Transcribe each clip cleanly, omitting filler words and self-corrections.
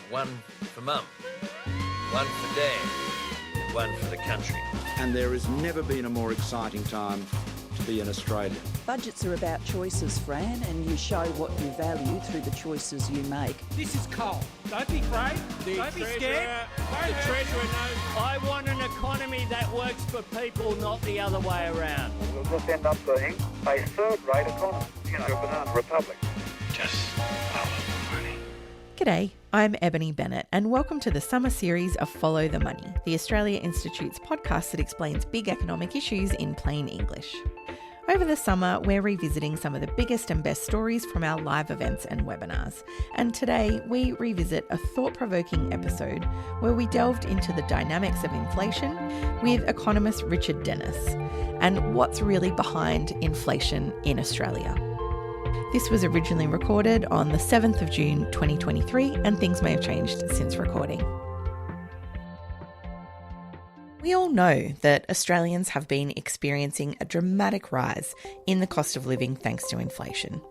One for Mum, one for Dad, and one for the country. And there has never been a more exciting time to be an Australian. Budgets are about choices, Fran, and you show what you value through the choices you make. This is coal. Don't be afraid. Don't be scared. The Treasurer knows. I want an economy that works for people, not the other way around. We'll just end up being a third-rate economy, a banana republic. Just follow the money. G'day, I'm Ebony Bennett and welcome to the summer series of Follow the Money, the Australia Institute's podcast that explains big economic issues in plain English. Over the summer, we're revisiting some of the biggest and best stories from our live events and webinars. And today, we revisit a thought-provoking episode where we delved into the dynamics of inflation with economist Richard Dennis and what's really behind inflation in Australia. This was originally recorded on the 7th of June 2023, and things may have changed since recording. We all know that Australians have been experiencing a dramatic rise in the cost of living thanks to inflation.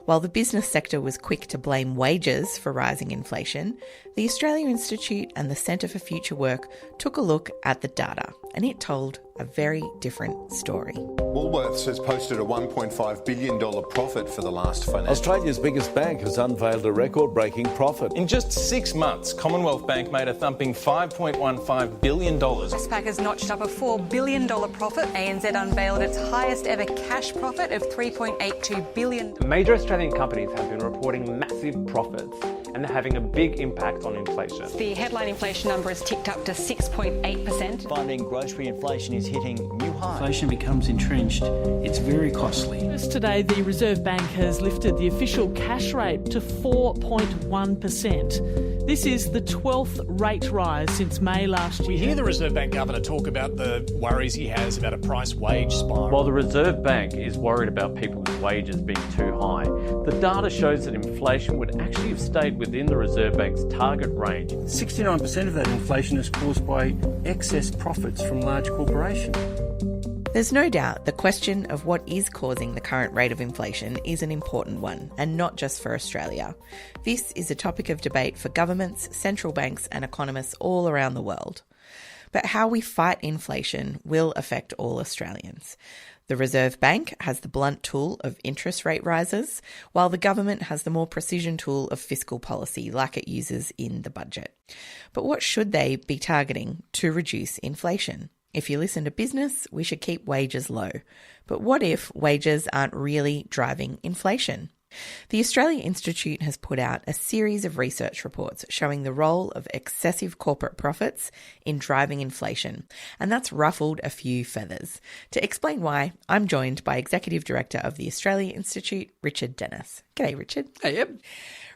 While the business sector was quick to blame wages for rising inflation, the Australia Institute and the Centre for Future Work took a look at the data, and it told a very different story. Woolworths has posted a $1.5 billion profit for the last financial year. Australia's biggest bank has unveiled a record-breaking profit. In just 6 months, Commonwealth Bank made a thumping $5.15 billion. Westpac has notched up a $4 billion profit. ANZ unveiled its highest ever cash profit of $3.82 billion. Major Australian companies have been reporting massive profits, and they're having a big impact on inflation. The headline inflation number has ticked up to 6.8%. Finding grocery inflation is hitting new highs. Inflation becomes entrenched. It's very costly. Just today, the Reserve Bank has lifted the official cash rate to 4.1%. This is the 12th rate rise since May last year. We hear the Reserve Bank Governor talk about the worries he has about a price-wage spiral. While the Reserve Bank is worried about people's wages being too high, the data shows that inflation would actually have stayed within the Reserve Bank's target range. 69% of that inflation is caused by excess profits from large corporations. There's no doubt the question of what is causing the current rate of inflation is an important one, and not just for Australia. This is a topic of debate for governments, central banks and economists all around the world. But how we fight inflation will affect all Australians. The Reserve Bank has the blunt tool of interest rate rises, while the government has the more precision tool of fiscal policy like it uses in the budget. But what should they be targeting to reduce inflation? If you listen to business, we should keep wages low. But what if wages aren't really driving inflation? The Australia Institute has put out a series of research reports showing the role of excessive corporate profits in driving inflation, and that's ruffled a few feathers. To explain why, I'm joined by Executive Director of the Australia Institute, Richard Dennis. G'day, Richard. Hey, Eb.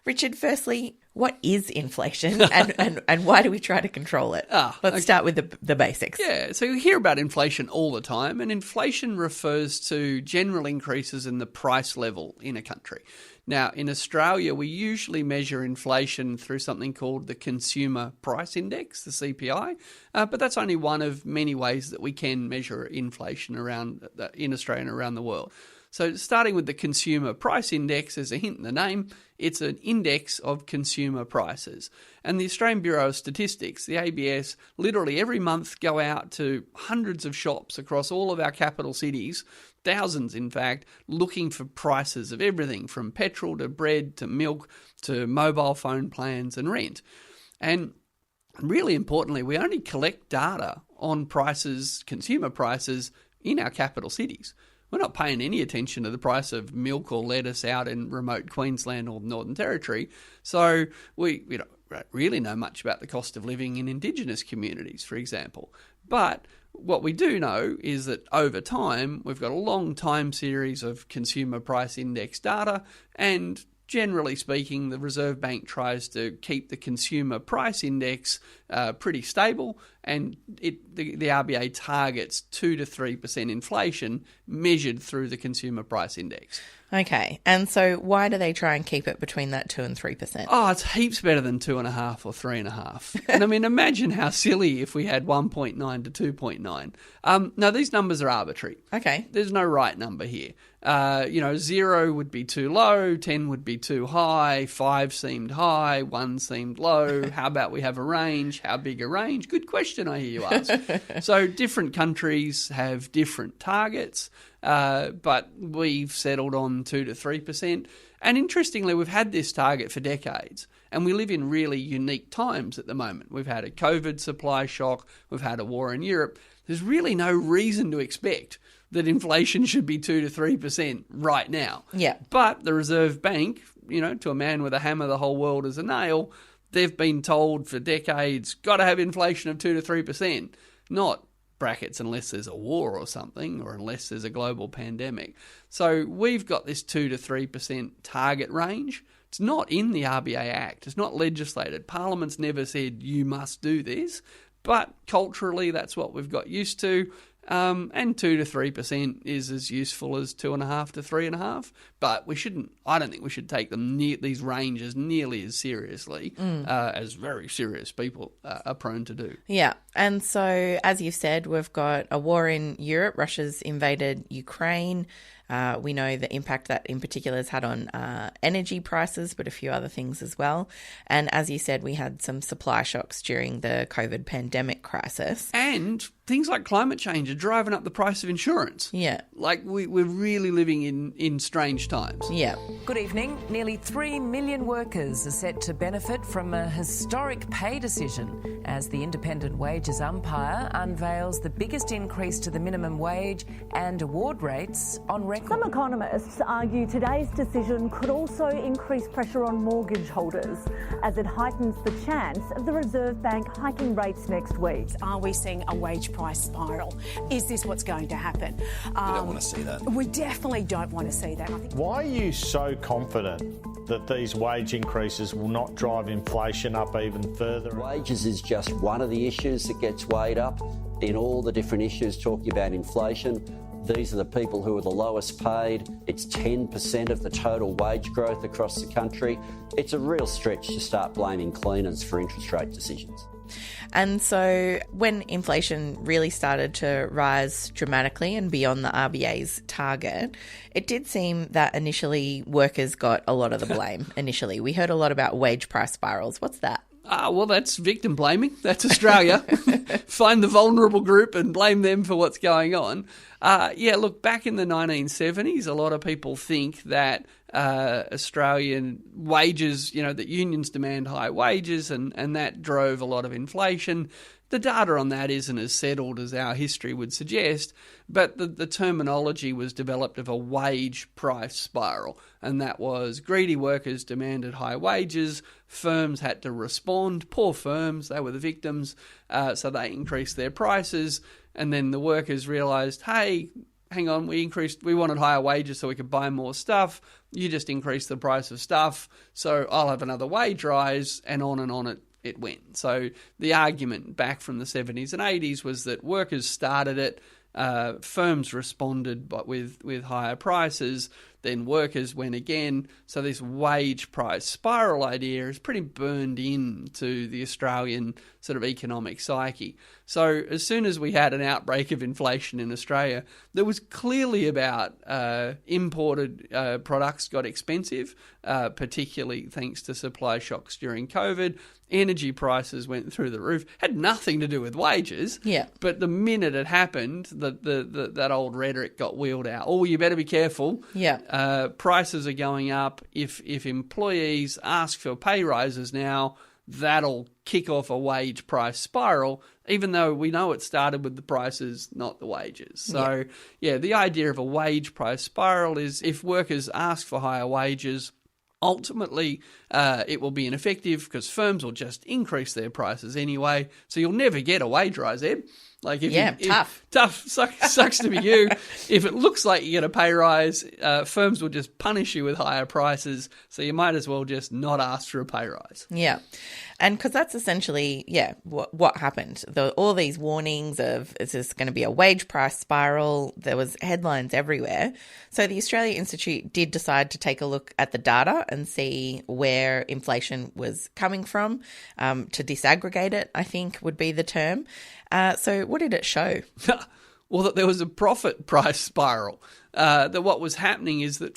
Richard, firstly, what is inflation and why do we try to control it? Let's start with the basics. Yeah, so you hear about inflation all the time, and inflation refers to general increases in the price level in a country. Now, in Australia, we usually measure inflation through something called the Consumer Price Index, the CPI, but that's only one of many ways that we can measure inflation in Australia and around the world. So starting with the Consumer Price Index, as a hint in the name, it's an index of consumer prices. And the Australian Bureau of Statistics, the ABS, literally every month go out to hundreds of shops across all of our capital cities, thousands in fact, looking for prices of everything from petrol to bread to milk to mobile phone plans and rent. And really importantly, we only collect data on prices, consumer prices, in our capital cities. We're not paying any attention to the price of milk or lettuce out in remote Queensland or Northern Territory. So we don't really know much about the cost of living in Indigenous communities, for example. But what we do know is that over time, we've got a long time series of consumer price index data, and generally speaking, the Reserve Bank tries to keep the consumer price index pretty stable, and the RBA targets 2 to 3% inflation measured through the Consumer Price Index. Okay, and so why do they try and keep it between that 2 and 3%? Oh, it's heaps better than 2.5 or 3.5. And I mean, imagine how silly if we had 1.9 to 2.9. No, these numbers are arbitrary. Okay. There's no right number here. 0 would be too low, 10 would be too high, 5 seemed high, 1 seemed low. How about we have a range? How big a range? Good question, I hear you ask. So different countries have different targets, but we've settled on 2 to 3%. And interestingly, we've had this target for decades, and we live in really unique times at the moment. We've had a COVID supply shock, we've had a war in Europe. There's really no reason to expect that inflation should be 2 to 3% right now. Yeah. But the Reserve Bank, to a man with a hammer, the whole world is a nail, they've been told for decades, got to have inflation of 2 to 3%, not brackets unless there's a war or something, or unless there's a global pandemic. So we've got this 2 to 3% target range. It's not in the RBA Act. It's not legislated. Parliament's never said you must do this, but culturally that's what we've got used to. And 2 to 3% is as useful as 2.5 to 3.5. But I don't think we should take these ranges nearly as seriously as very serious people are prone to do. Yeah. And so, as you've said, we've got a war in Europe. Russia's invaded Ukraine. We know the impact that in particular has had on energy prices, but a few other things as well. And as you said, we had some supply shocks during the COVID pandemic crisis. And things like climate change are driving up the price of insurance. Yeah. Like we're really living in strange times. Yeah. Good evening. Nearly 3 million workers are set to benefit from a historic pay decision as the independent wages umpire unveils the biggest increase to the minimum wage and award rates on record. Some economists argue today's decision could also increase pressure on mortgage holders as it heightens the chance of the Reserve Bank hiking rates next week. Are we seeing a wage price spiral? Is this what's going to happen? We don't want to see that. We definitely don't want to see that. Why are you so confident that these wage increases will not drive inflation up even further? Wages is just one of the issues that gets weighed up in all the different issues talking about inflation. These are the people who are the lowest paid. It's 10% of the total wage growth across the country. It's a real stretch to start blaming cleaners for interest rate decisions. And so when inflation really started to rise dramatically and beyond the RBA's target, it did seem that initially workers got a lot of the blame. Initially, we heard a lot about wage price spirals. What's that? Well, that's victim blaming. That's Australia. Find the vulnerable group and blame them for what's going on. Look, back in the 1970s, a lot of people think that Australian wages, that unions demand high wages and that drove a lot of inflation. The data on that isn't as settled as our history would suggest, but the terminology was developed of a wage price spiral, and that was greedy workers demanded high wages, firms had to respond, poor firms, they were the victims, so they increased their prices, and then the workers realised, hey, hang on, we wanted higher wages so we could buy more stuff, you just increased the price of stuff, so I'll have another wage rise, and on it went. So the argument back from the 70s and 80s was that workers started it, firms responded but with higher prices, then workers went again. So this wage price spiral idea is pretty burned into the Australian sort of economic psyche. So as soon as we had an outbreak of inflation in Australia, there was clearly about imported products got expensive, particularly thanks to supply shocks during COVID. Energy prices went through the roof. Had nothing to do with wages. Yeah. But the minute it happened, that old rhetoric got wheeled out. Oh, you better be careful. Yeah. Prices are going up. If employees ask for pay rises now, that'll kick off a wage price spiral, even though we know it started with the prices, not the wages. So, the idea of a wage price spiral is if workers ask for higher wages, ultimately, it will be ineffective because firms will just increase their prices anyway. So you'll never get a wage rise, Ed. Like tough. Sucks to be you. If it looks like you get a pay rise, firms will just punish you with higher prices. So you might as well just not ask for a pay rise. Yeah. And because that's essentially, what happened. All these warnings of, is this going to be a wage price spiral? There was headlines everywhere. So the Australia Institute did decide to take a look at the data and see where inflation was coming from, to disaggregate it, I think would be the term. So what did it show? Well, that there was a profit price spiral. That what was happening is that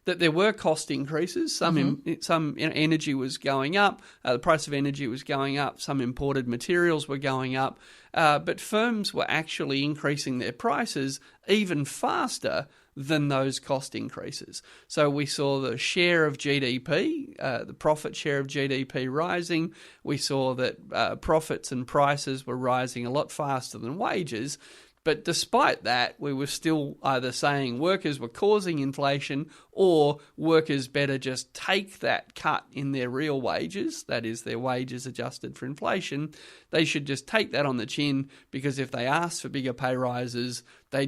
there were cost increases. Some energy was going up. The price of energy was going up. Some imported materials were going up. But firms were actually increasing their prices even faster than those cost increases. So we saw the share of GDP, the profit share of GDP rising. We saw that profits and prices were rising a lot faster than wages. But despite that, we were still either saying workers were causing inflation or workers better just take that cut in their real wages, that is their wages adjusted for inflation. They should just take that on the chin, because if they asked for bigger pay rises, they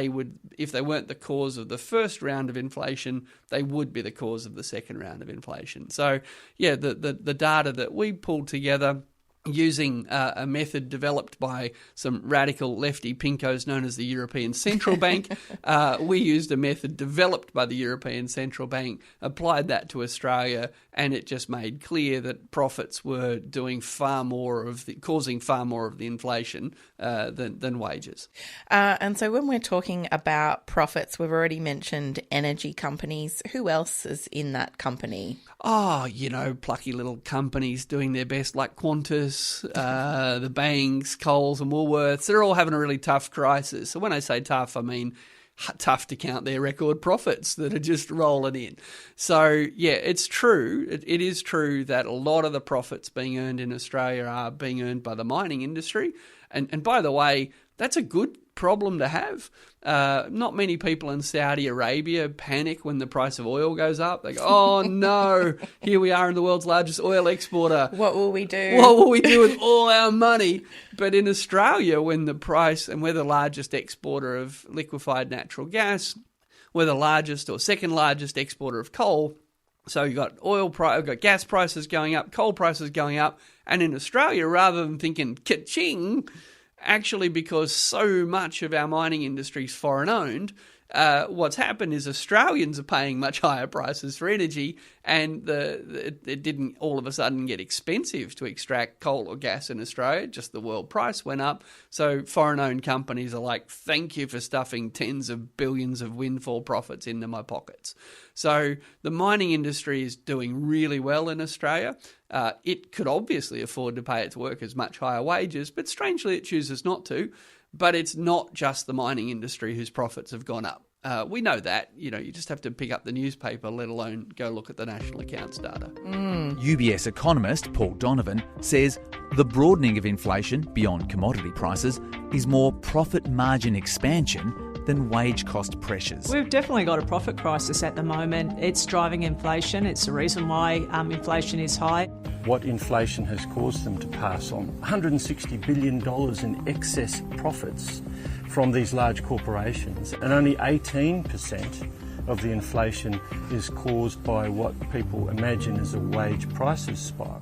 would, if they weren't the cause of the first round of inflation, they would be the cause of the second round of inflation. So, yeah, the data that we pulled together using a method developed by some radical lefty pinkos known as the European Central Bank. We used a method developed by the European Central Bank, applied that to Australia, and it just made clear that profits were doing causing far more of the inflation than wages. And so when we're talking about profits, we've already mentioned energy companies. Who else is in that company? Oh, plucky little companies doing their best, like Qantas, the banks, Coles and Woolworths. They're all having a really tough crisis. So when I say tough, I mean tough to count their record profits that are just rolling in. So, yeah, it's true. It is true that a lot of the profits being earned in Australia are being earned by the mining industry. And by the way, that's a good problem to have. Not many people in Saudi Arabia panic when the price of oil goes up. They go, oh no, here we are in the world's largest oil exporter. What will we do? What will we do with all our money? But in Australia, when the price, and we're the largest exporter of liquefied natural gas, we're the largest or second largest exporter of coal. So you've got you've got gas prices going up, coal prices going up. And in Australia, rather than thinking ka-ching, actually, because so much of our mining industry is foreign-owned, what's happened is Australians are paying much higher prices for energy, and it didn't all of a sudden get expensive to extract coal or gas in Australia, just the world price went up. So foreign-owned companies are like, thank you for stuffing tens of billions of windfall profits into my pockets. So the mining industry is doing really well in Australia. It could obviously afford to pay its workers much higher wages, but strangely it chooses not to. But it's not just the mining industry whose profits have gone up. We know that. You just have to pick up the newspaper, let alone go look at the national accounts data. UBS economist Paul Donovan says the broadening of inflation beyond commodity prices is more profit margin expansion than wage cost pressures. We've definitely got a profit crisis at the moment. It's driving inflation. It's the reason why inflation is high. What inflation has caused them to pass on $160 billion in excess profits from these large corporations, and only 18% of the inflation is caused by what people imagine as a wage prices spiral.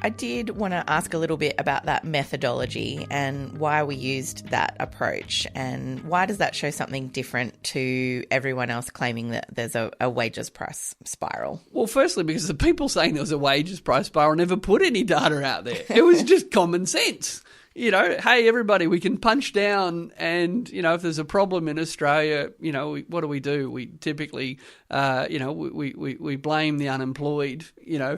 I did want to ask a little bit about that methodology and why we used that approach, and why does that show something different to everyone else claiming that there's a wages price spiral? Well, firstly, because the people saying there was a wages price spiral never put any data out there. It was just common sense. Hey, everybody, we can punch down, and, if there's a problem in Australia, what do? We typically, we blame the unemployed,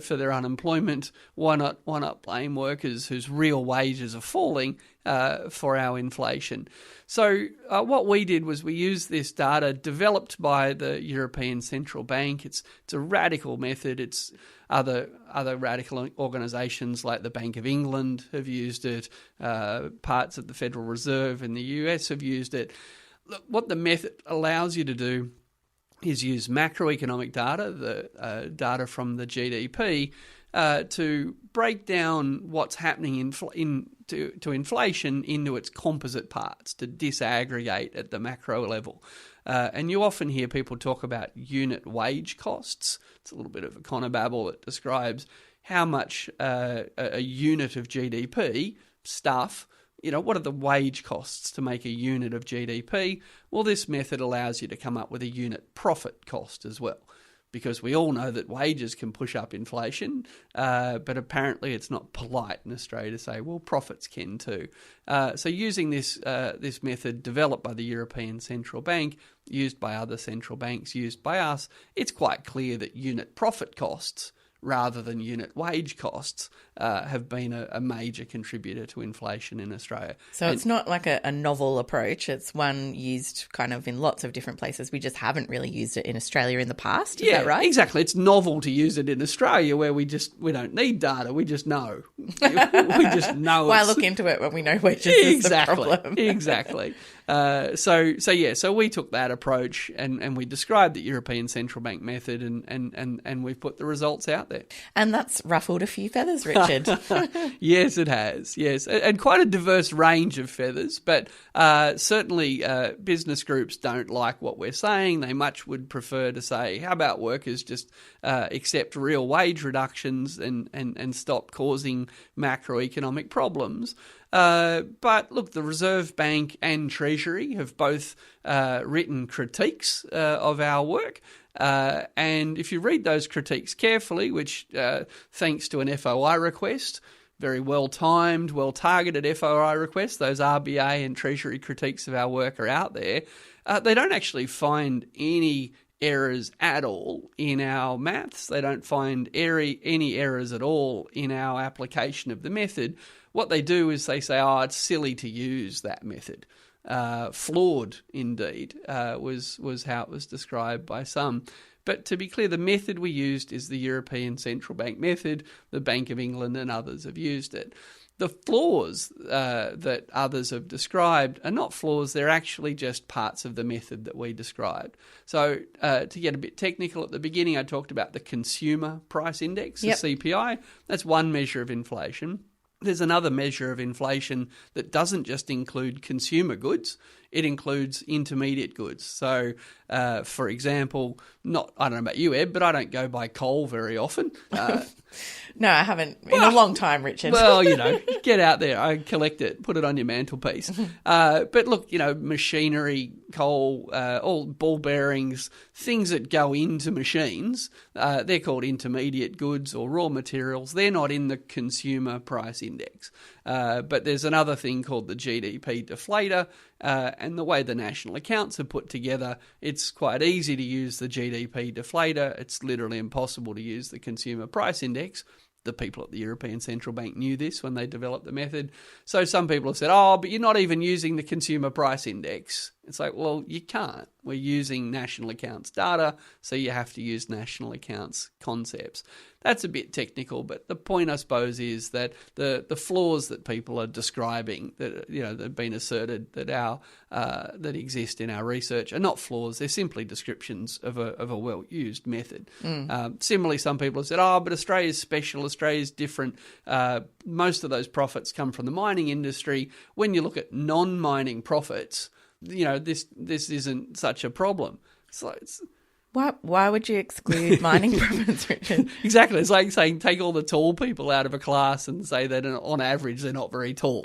for their unemployment. Why not blame workers whose real wages are falling for our inflation? So what we did was we used this data developed by the European Central Bank. It's a radical method. It's other radical organisations like the Bank of England have used it. Parts of the Federal Reserve in the US have used it. Look, what the method allows you to do is use macroeconomic data, the data from the GDP, to break down what's happening to inflation into its composite parts, to disaggregate at the macro level. And you often hear people talk about unit wage costs. It's a little bit of econobabble that describes how much a unit of GDP, stuff, what are the wage costs to make a unit of GDP? Well, this method allows you to come up with a unit profit cost as well, because we all know that wages can push up inflation, but apparently it's not polite in Australia to say, well, profits can too. So using this method developed by the European Central Bank, used by other central banks, used by us, it's quite clear that unit profit costs rather than unit wage costs have been a major contributor to inflation in Australia. So it's not like a novel approach. It's one used kind of in lots of different places. We just haven't really used it in Australia in the past. Is that right? Exactly. It's novel to use it in Australia where we don't need data. We just know. We just know. Why look into it when we know wages is the problem? Exactly. So we took that approach and we described the European Central Bank method and we've put the results out there. And that's ruffled a few feathers, Richard. Yes, it has. Yes, and quite a diverse range of feathers, but certainly business groups don't like what we're saying. They much would prefer to say, how about workers just accept real wage reductions and stop causing macroeconomic problems. But look, the Reserve Bank and Treasury have both written critiques of our work. And if you read those critiques carefully, which thanks to an FOI request, very well-timed, well-targeted FOI requests, those RBA and Treasury critiques of our work are out there, they don't actually find any errors at all in our maths. They don't find any errors at all in our application of the method. What they do is they say, it's silly to use that method. Flawed, indeed, was how it was described by some. But to be clear, the method we used is the European Central Bank method. The Bank of England and others have used it. The flaws that others have described are not flaws, they're actually just parts of the method that we described. So to get a bit technical, at the beginning I talked about the Consumer Price Index, the CPI. That's one measure of inflation. There's another measure of inflation that doesn't just include consumer goods, it includes intermediate goods. So, for example, I don't know about you, Eb, but I don't go buy coal very often. No, I haven't in a long time, Richard. Well, get out there. I collect it, put it on your mantelpiece. But look, machinery, coal, all ball bearings, things that go into machines, they're called intermediate goods or raw materials. They're not in the Consumer Price Index. But there's another thing called the GDP deflator, and the way the national accounts are put together, it's quite easy to use the GDP deflator. It's literally impossible to use the Consumer Price Index. The people at the European Central Bank knew this when they developed the method. So some people have said, but you're not even using the Consumer Price Index. It's like, well, you can't. We're using national accounts data, so you have to use national accounts concepts. That's a bit technical, but the point, I suppose, is that the flaws that people are describing, that that have been asserted that that exist in our research, are not flaws. They're simply descriptions of a well-used method. Similarly, some people have said, but Australia's special, Australia's different. Most of those profits come from the mining industry. When you look at non-mining profits, this isn't such a problem. Why would you exclude mining profits, Richard? Exactly. It's like saying take all the tall people out of a class and say that on average they're not very tall.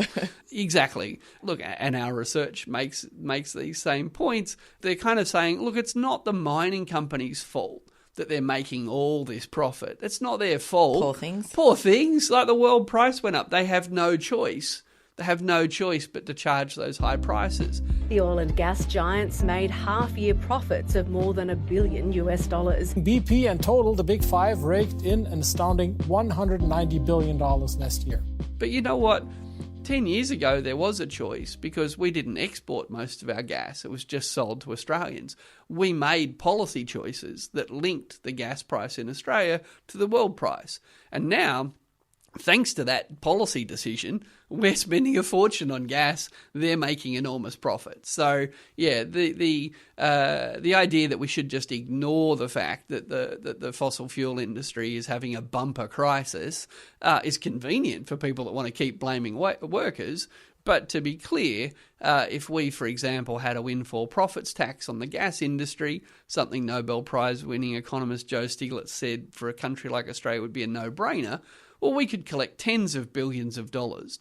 Exactly. Look, and our research makes these same points. They're kind of saying, look, it's not the mining company's fault that they're making all this profit. It's not their fault. Poor things. Like the world price went up. They have no choice. They have no choice but to charge those high prices. The oil and gas giants made half-year profits of more than $1 billion. BP and total, the big five, raked in an astounding $190 billion last year. But you know what? 10 years ago, there was a choice because we didn't export most of our gas. It was just sold to Australians. We made policy choices that linked the gas price in Australia to the world price. And now thanks to that policy decision, we're spending a fortune on gas. They're making enormous profits. So, yeah, the idea that we should just ignore the fact that the fossil fuel industry is having a bumper crisis is convenient for people that want to keep blaming workers. But to be clear, if we, for example, had a windfall profits tax on the gas industry, something Nobel Prize-winning economist Joe Stiglitz said for a country like Australia would be a no-brainer, well, we could collect tens of billions of dollars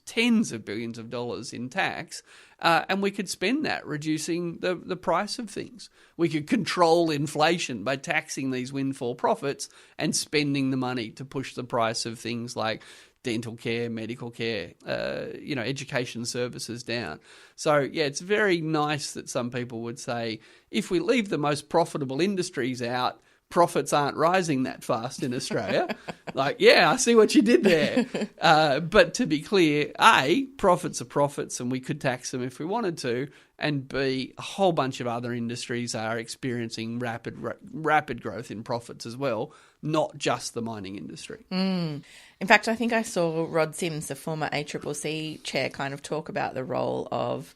in tax, and we could spend that reducing the price of things. We could control inflation by taxing these windfall profits and spending the money to push the price of things like dental care, medical care, education services down. So, yeah, it's very nice that some people would say, if we leave the most profitable industries out, profits aren't rising that fast in Australia. Like, yeah, I see what you did there. But to be clear, A, profits are profits and we could tax them if we wanted to, and B, a whole bunch of other industries are experiencing rapid growth in profits as well, not just the mining industry. In fact, I think I saw Rod Sims, the former ACCC chair, kind of talk about the role of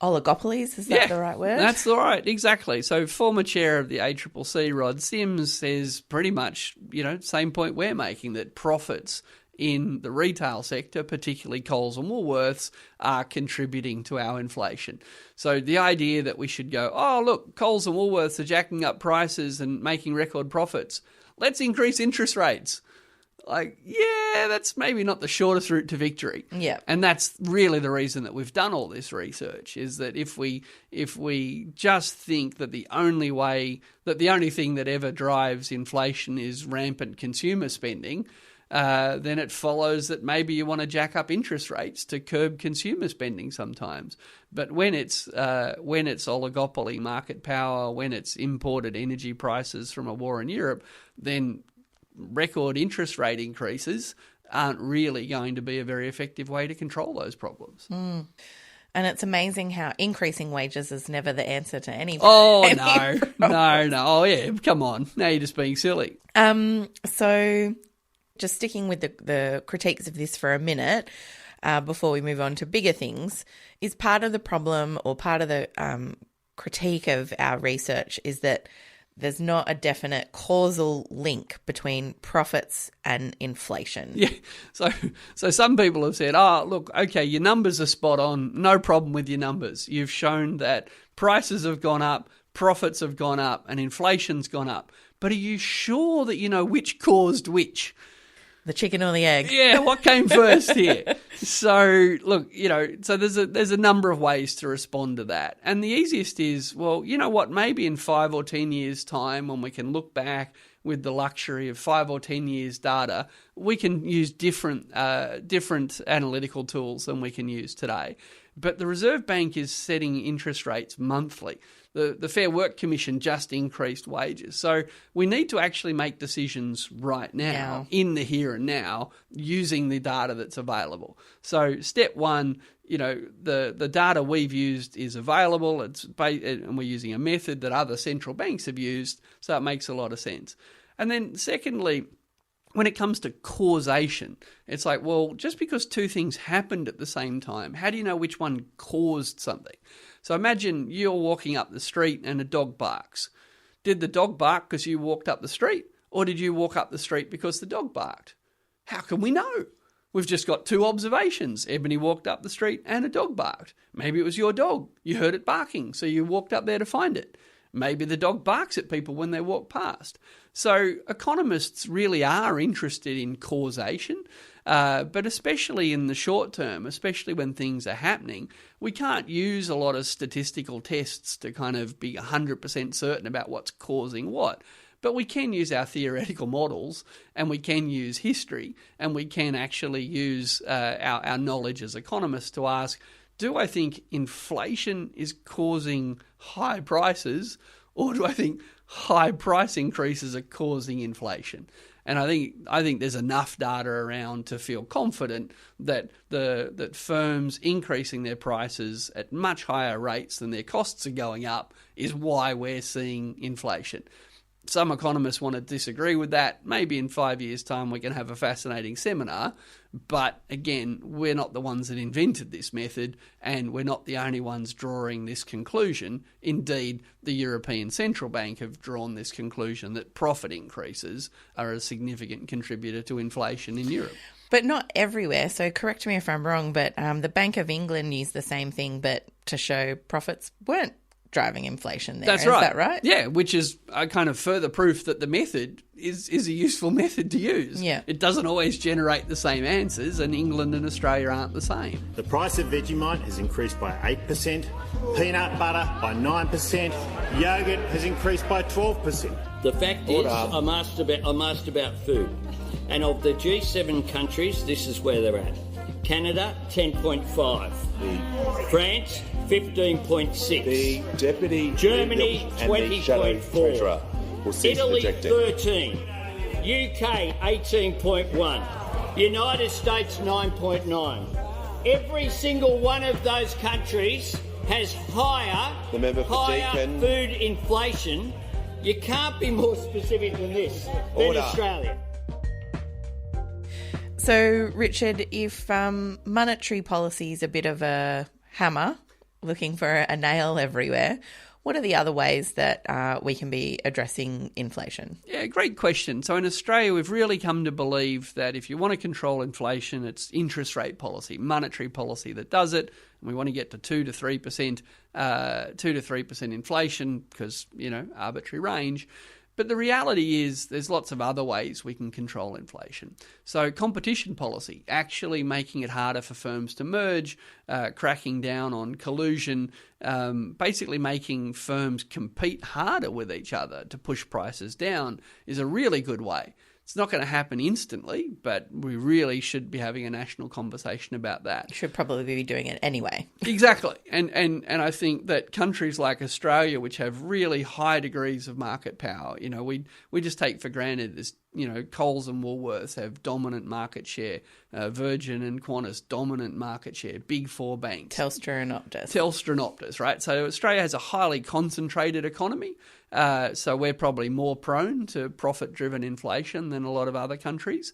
oligopolies. Is that the right word? That's right, exactly. So former chair of the ACCC, Rod Sims, says pretty much, same point we're making, that profits in the retail sector, particularly Coles and Woolworths, are contributing to our inflation. So the idea that we should go, oh, look, Coles and Woolworths are jacking up prices and making record profits, let's increase interest rates. Like, yeah, that's maybe not the shortest route to victory. Yeah. And that's really the reason that we've done all this research, is that if we just think that the only thing that ever drives inflation is rampant consumer spending, then it follows that maybe you want to jack up interest rates to curb consumer spending sometimes. But when it's oligopoly market power, when it's imported energy prices from a war in Europe, then record interest rate increases aren't really going to be a very effective way to control those problems. And it's amazing how increasing wages is never the answer to any Oh, any no. Oh, yeah, come on. Now you're just being silly. So just sticking with the critiques of this for a minute before we move on to bigger things, is part of the problem, or part of the critique of our research, is that there's not a definite causal link between profits and inflation. Yeah. So some people have said, look, okay, your numbers are spot on. No problem with your numbers. You've shown that prices have gone up, profits have gone up, and inflation's gone up. But are you sure that you know which caused which? The chicken or the egg? Yeah, what came first here? So, look, so there's a number of ways to respond to that. And the easiest is, well, you know what, maybe in 5 or 10 years' time, when we can look back with the luxury of 5 or 10 years' data, we can use different analytical tools than we can use today. But the Reserve Bank is setting interest rates monthly. The Fair Work Commission just increased wages. So we need to actually make decisions right now, in the here and now, using the data that's available. So step one, the data we've used is available, and we're using a method that other central banks have used, so it makes a lot of sense. And then secondly, when it comes to causation, it's like, well, just because two things happened at the same time, how do you know which one caused something? So imagine you're walking up the street and a dog barks. Did the dog bark because you walked up the street, or did you walk up the street because the dog barked? How can we know? We've just got two observations. Ebony walked up the street and a dog barked. Maybe it was your dog. You heard it barking, so you walked up there to find it. Maybe the dog barks at people when they walk past. So economists really are interested in causation, but especially in the short term, especially when things are happening, we can't use a lot of statistical tests to kind of be 100% certain about what's causing what. But we can use our theoretical models, and we can use history, and we can actually use our knowledge as economists to ask, do I think inflation is causing high prices, or do I think high price increases are causing inflation? And I think there's enough data around to feel confident that that firms increasing their prices at much higher rates than their costs are going up is why we're seeing inflation. Some economists want to disagree with that. Maybe in 5 years' time we can have a fascinating seminar. But again, we're not the ones that invented this method, and we're not the only ones drawing this conclusion. Indeed, the European Central Bank have drawn this conclusion that profit increases are a significant contributor to inflation in Europe. But not everywhere. So correct me if I'm wrong, but the Bank of England used the same thing, but to show profits weren't driving inflation there. That's right. Is that right? Yeah, which is a kind of further proof that the method is a useful method to use. Yeah. It doesn't always generate the same answers, and England and Australia aren't the same. The price of Vegemite has increased by 8%, peanut butter by 9%, yogurt has increased by 12%. The fact is, I'm asked about food. And of the G7 countries, this is where they're at. Canada, 10.5. France, 15.6. The Deputy Germany, 20.4. Italy, 13. UK, 18.1. United States, 9.9. Every single one of those countries has higher food inflation. You can't be more specific than this, than Australia. So, Richard, if monetary policy is a bit of a hammer, looking for a nail everywhere, what are the other ways that we can be addressing inflation? Yeah, great question. So in Australia, we've really come to believe that if you want to control inflation, it's interest rate policy, monetary policy that does it. And we want to get to 2 to 3% inflation because, arbitrary range. But the reality is there's lots of other ways we can control inflation. So competition policy, actually making it harder for firms to merge, cracking down on collusion, basically making firms compete harder with each other to push prices down is a really good way. It's not going to happen instantly, but we really should be having a national conversation about that. You should probably be doing it anyway. Exactly. And I think that countries like Australia, which have really high degrees of market power, we just take for granted this, Coles and Woolworths have dominant market share, Virgin and Qantas dominant market share, big four banks. Telstra and Optus, right? So Australia has a highly concentrated economy. So we're probably more prone to profit-driven inflation than a lot of other countries.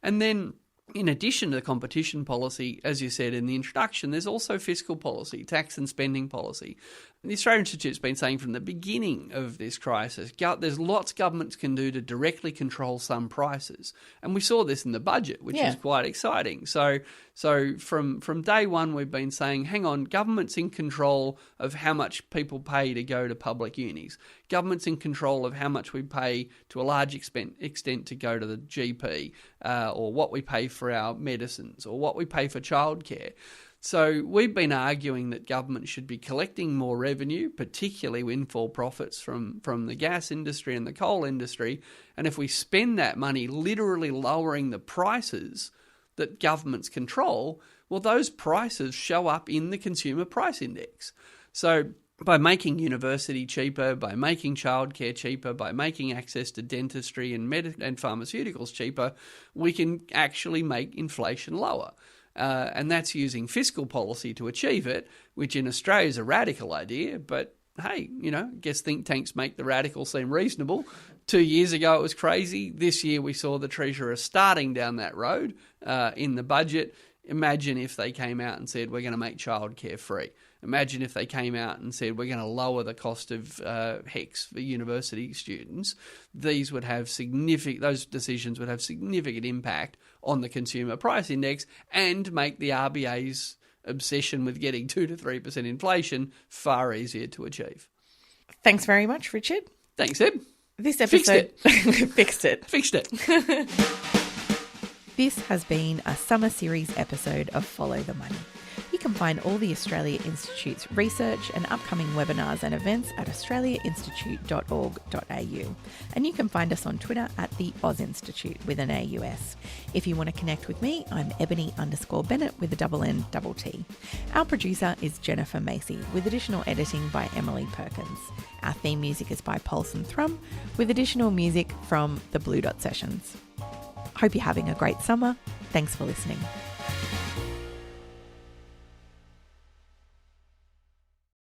And then in addition to the competition policy, as you said in the introduction, there's also fiscal policy, tax and spending policy. The Australian Institute's been saying from the beginning of this crisis, there's lots governments can do to directly control some prices. And we saw this in the budget, which is quite exciting. So from day one, we've been saying, hang on, government's in control of how much people pay to go to public unis. Government's in control of how much we pay to a large extent to go to the GP, or what we pay for our medicines, or what we pay for childcare. So we've been arguing that government should be collecting more revenue, particularly windfall profits from the gas industry and the coal industry. And if we spend that money literally lowering the prices that governments control, well, those prices show up in the consumer price index. So by making university cheaper, by making childcare cheaper, by making access to dentistry and pharmaceuticals cheaper, we can actually make inflation lower. And that's using fiscal policy to achieve it, which in Australia is a radical idea, but hey, I guess think tanks make the radical seem reasonable. 2 years ago it was crazy. This year we saw the Treasurer starting down that road in the budget. Imagine if they came out and said, we're going to make childcare free. Imagine if they came out and said, we're going to lower the cost of HECS for university students. Those decisions would have significant impact on the consumer price index and make the RBA's obsession with getting 2 to 3% inflation far easier to achieve. Thanks very much, Richard. Thanks, Eb. This episode... Fixed it. Fixed it. This has been a summer series episode of Follow the Money. You can find all the Australia Institute's research and upcoming webinars and events at australiainstitute.org.au. And you can find us on Twitter at the Oz Institute with an AUS. If you want to connect with me, I'm Ebony_Bennett with a NNT. Our producer is Jennifer Macy with additional editing by Emily Perkins. Our theme music is by Pulse and Thrum with additional music from the Blue Dot Sessions. Hope you're having a great summer. Thanks for listening.